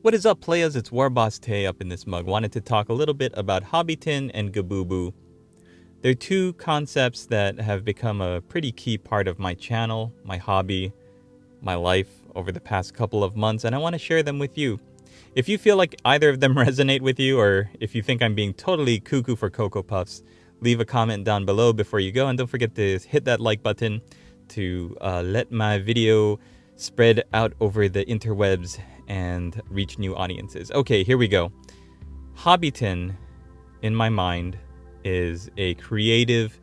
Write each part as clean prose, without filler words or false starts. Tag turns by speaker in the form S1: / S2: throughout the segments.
S1: What is up, players? It's Warboss Tay up in this mug. Wanted to talk a little bit about Hobbyton and Gabooboo. They're two concepts that have become a pretty key part of my channel, my hobby, my life over the past couple of months, and I want to share them with you. If you feel like either of them resonate with you, or if you think I'm being totally cuckoo for Cocoa Puffs, leave a comment down below before you go, and don't forget to hit that like button to let my video spread out over the interwebs and reach new audiences. Okay, here we go. Hobbyton, in my mind, is a creative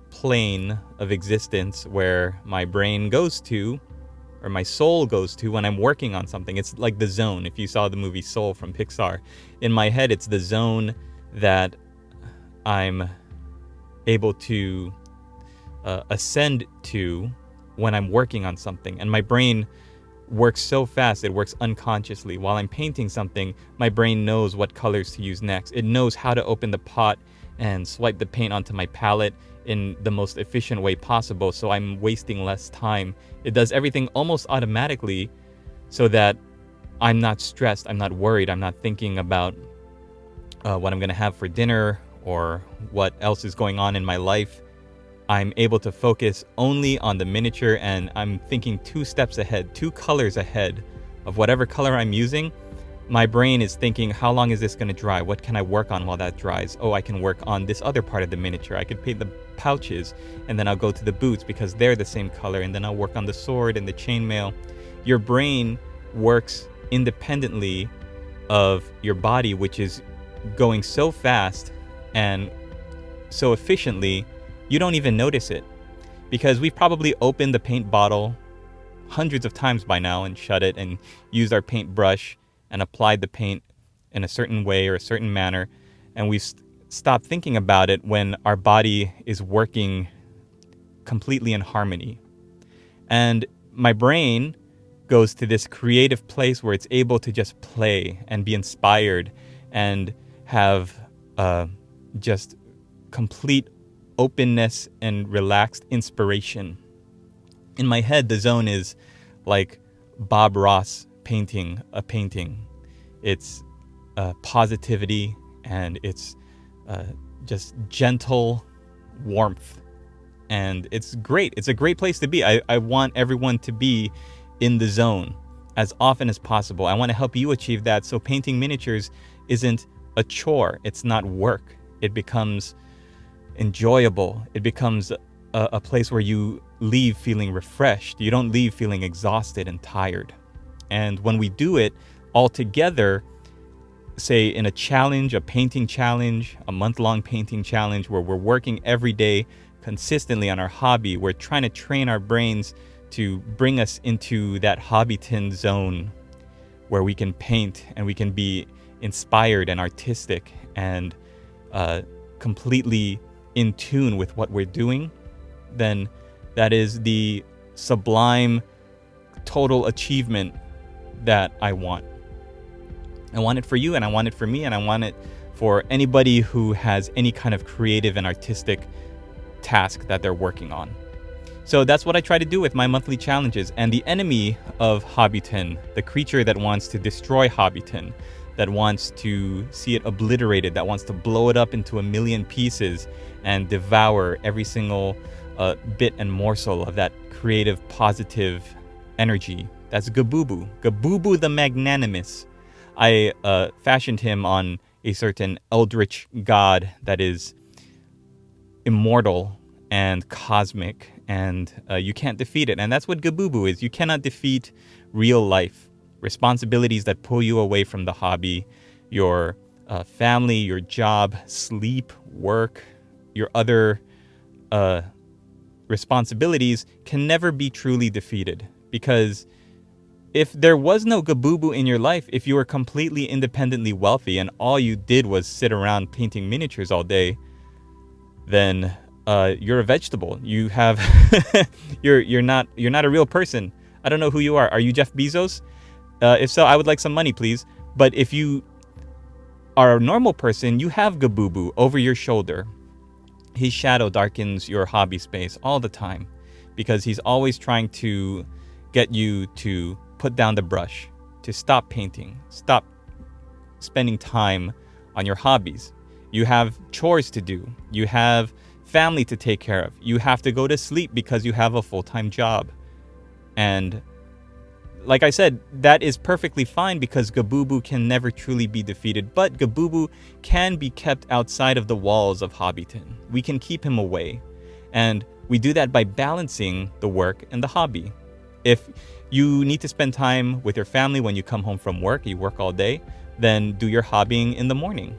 S1: plane of existence where my brain goes to, or my soul goes to, when I'm working on something. It's like the zone. If you saw the movie Soul from Pixar, in my head, it's the zone that I'm able to ascend to when I'm working on something. And my brain works so fast, it works unconsciously. While I'm painting something, my brain knows what colors to use next. It knows how to open the pot and swipe the paint onto my palette in the most efficient way possible, so I'm wasting less time. It does everything almost automatically so that I'm not stressed, I'm not worried, I'm not thinking about what I'm gonna have for dinner or what else is going on in my life. I'm able to focus only on the miniature, and I'm thinking 2 steps ahead, 2 colors ahead of whatever color I'm using. My brain is thinking, how long is this going to dry? What can I work on while that dries? Oh, I can work on this other part of the miniature. I could paint the pouches, and then I'll go to the boots because they're the same color, and then I'll work on the sword and the chainmail. Your brain works independently of your body, which is going so fast and so efficiently, you don't even notice it, because we've probably opened the paint bottle hundreds of times by now and shut it and used our paintbrush and applied the paint in a certain way or a certain manner, and we've stopped thinking about it when our body is working completely in harmony. And my brain goes to this creative place where it's able to just play and be inspired and have just complete openness and relaxed inspiration. In my head, the zone is like Bob Ross painting a painting. It's positivity, and it's just gentle warmth, and it's great. It's a great place to be. I want everyone to be in the zone as often as possible. I want to help you achieve that, so painting miniatures isn't a chore. It's not work. It becomes enjoyable. It becomes a place where you leave feeling refreshed. You don't leave feeling exhausted and tired. And when we do it all together, say in a challenge, a painting challenge, a month-long painting challenge, where we're working every day consistently on our hobby, we're trying to train our brains to bring us into that Hobbyton zone where we can paint and we can be inspired and artistic and completely in tune with what we're doing, then that is the sublime total achievement that I want. I want it for you, and I want it for me, and I want it for anybody who has any kind of creative and artistic task that they're working on. So that's what I try to do with my monthly challenges. And the enemy of Hobbyton, the creature that wants to destroy Hobbyton, that wants to see it obliterated, that wants to blow it up into a million pieces and devour every single bit and morsel of that creative, positive energy. That's Gabooboo. Gabooboo the Magnanimous. I fashioned him on a certain eldritch god that is immortal and cosmic, and you can't defeat it. And that's what Gabooboo is. You cannot defeat real life. Responsibilities that pull you away from the hobby, your family, your job, sleep, work, your other responsibilities can never be truly defeated. Because if there was no Gabooboo in your life, if you were completely independently wealthy and all you did was sit around painting miniatures all day, then you're a vegetable. You have you're not a real person. I don't know who you are. Are you Jeff Bezos? If so, I would like some money, please. But if you are a normal person, you have Gabooboo over your shoulder. His shadow darkens your hobby space all the time because he's always trying to get you to put down the brush, to stop painting, stop spending time on your hobbies. You have chores to do. You have family to take care of. You have to go to sleep because you have a full-time job. And like I said, that is perfectly fine because Gabooboo can never truly be defeated, but Gabooboo can be kept outside of the walls of Hobbyton. We can keep him away. And we do that by balancing the work and the hobby. If you need to spend time with your family when you come home from work, you work all day, then do your hobbying in the morning.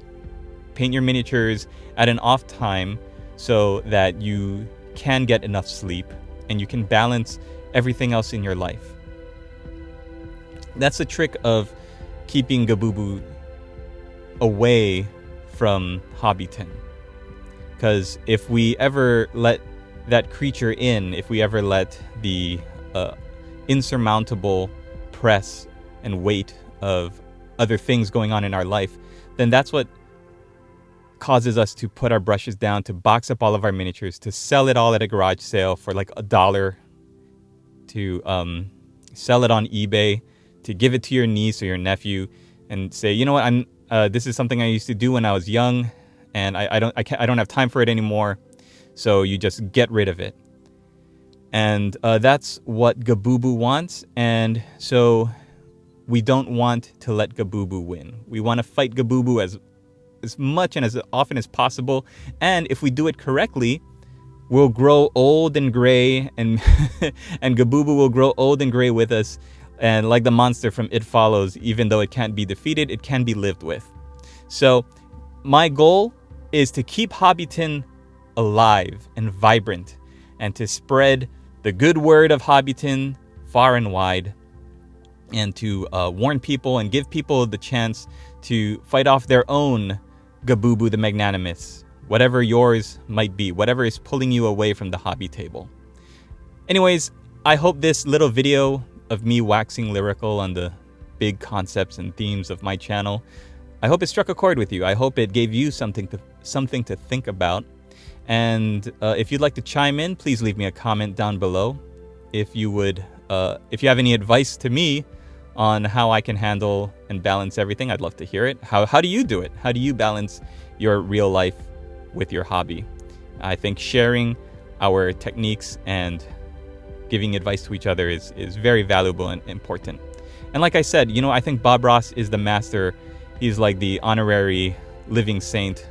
S1: Paint your miniatures at an off time so that you can get enough sleep and you can balance everything else in your life. That's the trick of keeping Gabooboo away from Hobbyton. Because if we ever let that creature in, if we ever let the insurmountable press and weight of other things going on in our life, then that's what causes us to put our brushes down, to box up all of our miniatures, to sell it all at a garage sale for like $1, to sell it on eBay, to give it to your niece or your nephew and say, you know what, this is something I used to do when I was young, and I don't have time for it anymore. So you just get rid of it. And that's what Gabooboo wants. And so we don't want to let Gabooboo win. We want to fight Gabooboo as much and as often as possible. And if we do it correctly, we'll grow old and gray, and and Gabooboo will grow old and gray with us. And like the monster from It Follows, even though it can't be defeated, it can be lived with. So my goal is to keep Hobbyton alive and vibrant, and to spread the good word of Hobbyton far and wide, and to warn people and give people the chance to fight off their own Gabooboo the Magnanimous, whatever yours might be, whatever is pulling you away from the hobby table. Anyways, I hope this little video of me waxing lyrical on the big concepts and themes of my channel, I hope it struck a chord with you. I hope it gave you something to think about. And if you'd like to chime in, please leave me a comment down below. If you have any advice to me on how I can handle and balance everything, I'd love to hear it. How do you do it? How do you balance your real life with your hobby? I think sharing our techniques and giving advice to each other is very valuable and important. And like I said, you know, I think Bob Ross is the master. He's like the honorary living saint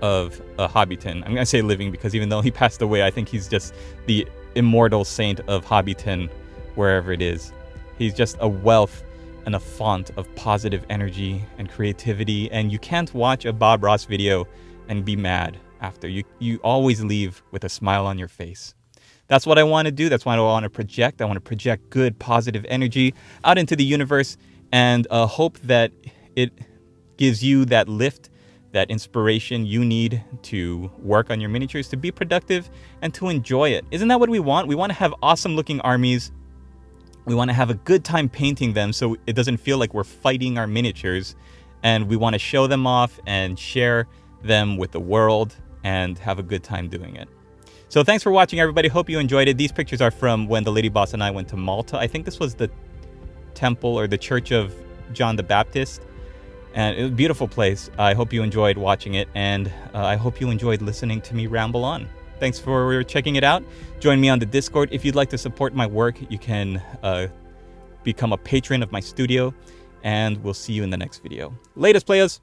S1: of Hobbyton. I'm going to say living because even though he passed away, I think he's just the immortal saint of Hobbyton, wherever it is. He's just a wealth and a font of positive energy and creativity, and you can't watch a Bob Ross video and be mad after. You always leave with a smile on your face. That's what I want to do. That's what I want to project. I want to project good, positive energy out into the universe, and hope that it gives you that lift, that inspiration you need to work on your miniatures, to be productive, and to enjoy it. Isn't that what we want? We want to have awesome looking armies. We want to have a good time painting them so it doesn't feel like we're fighting our miniatures. And we want to show them off and share them with the world and have a good time doing it. So thanks for watching, everybody. Hope you enjoyed it. These pictures are from when the Lady Boss and I went to Malta. I think this was the temple or the Church of John the Baptist. And it was a beautiful place. I hope you enjoyed watching it, and I hope you enjoyed listening to me ramble on. Thanks for checking it out. Join me on the Discord. If you'd like to support my work, you can become a patron of my studio, and we'll see you in the next video. Latest, players!